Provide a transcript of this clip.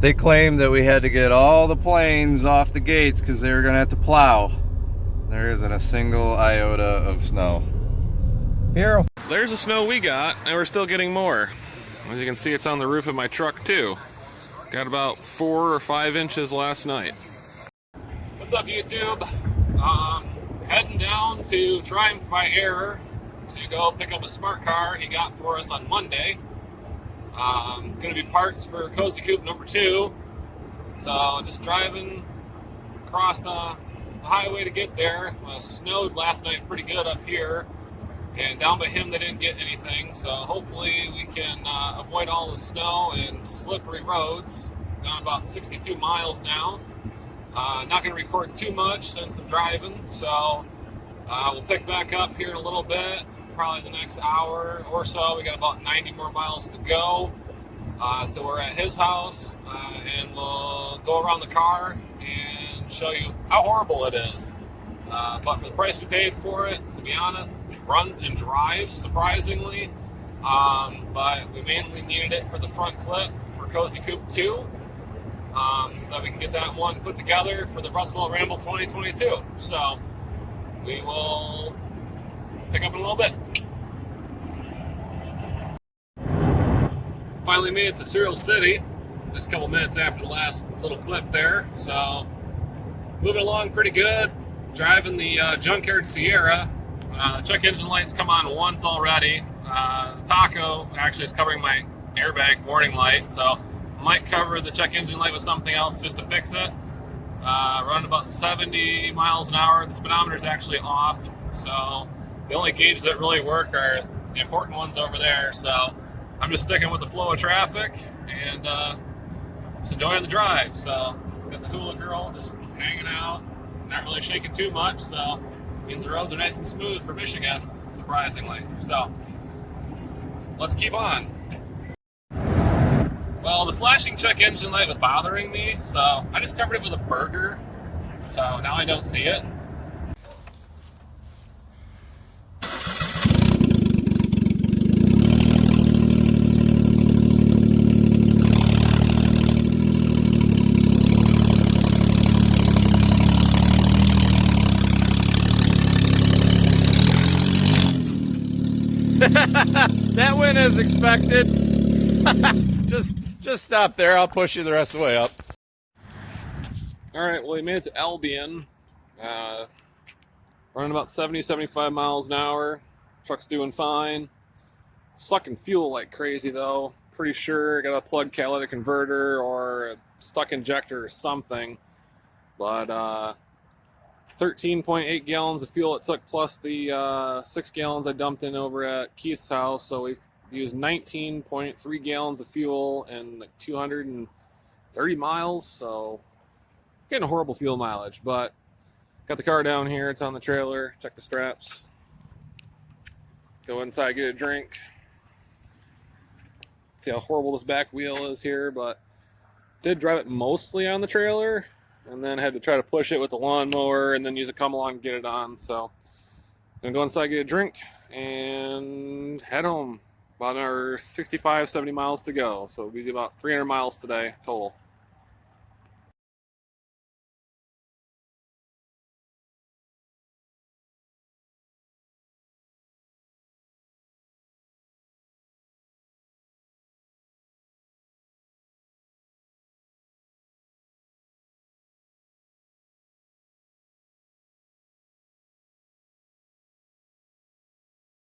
They claimed that we had to get all the planes off the gates because they were going to have to plow. There isn't a single iota of snow. Here. There's the snow we got, and we're still getting more. As you can see, it's on the roof of my truck too. Got about 4 or 5 inches last night. What's up, YouTube? Heading down to Truimph by Air to go pick up a smart car he got for us on Monday. Gonna be parts for Cozy Coupe number 2. So just driving across the highway to get there. Snowed last night pretty good up here, and down by him they didn't get anything. So hopefully we can avoid all the snow and slippery roads. Gone about 62 miles now. Not going to record too much since I'm driving, so we'll pick back up here in a little bit, probably the next hour or so. We got about 90 more miles to go till we're at his house, and we'll go around the car and show you how horrible it is. But for the price we paid for it, to be honest, it runs and drives surprisingly. But we mainly needed it for the front clip for Cozy Coupe 2. So that we can get that one put together for the Rust Belt Ramble 2022. So we will pick up in a little bit. Finally made it to Cereal City, just a couple minutes after the last little clip there. So moving along pretty good. Driving the junkyard Sierra. Check engine lights come on once already. The Taco actually is covering my airbag warning light, so might cover the check engine light with something else just to fix it. Running about 70 miles an hour. The speedometer is actually off, so the only gauges that really work are the important ones over there. So I'm just sticking with the flow of traffic and just enjoying the drive. So got the hula girl just hanging out, not really shaking too much, so means the roads are nice and smooth for Michigan, surprisingly. So let's keep on. Well, the flashing check engine light was bothering me, so I just covered it with a burger, so now I don't see it. That went as expected. Just stop there. I'll push you the rest of the way up. Alright, well, we made it to Albion. Running about 70, 75 miles an hour. Truck's doing fine. Sucking fuel like crazy, though. Pretty sure got a plugged catalytic converter or a stuck injector or something. But 13.8 gallons of fuel it took, plus the 6 gallons I dumped in over at Keith's house. So we've used 19.3 gallons of fuel and like 230 miles. So getting a horrible fuel mileage, but got the car down here. It's on the trailer. Check the straps. Go inside, get a drink. See how horrible this back wheel is here, but did drive it mostly on the trailer, and then had to try to push it with the lawnmower and then use a come along and get it on. So gonna go inside, get a drink, and head home. About another 65, 70 miles to go. So we do about 300 miles today total.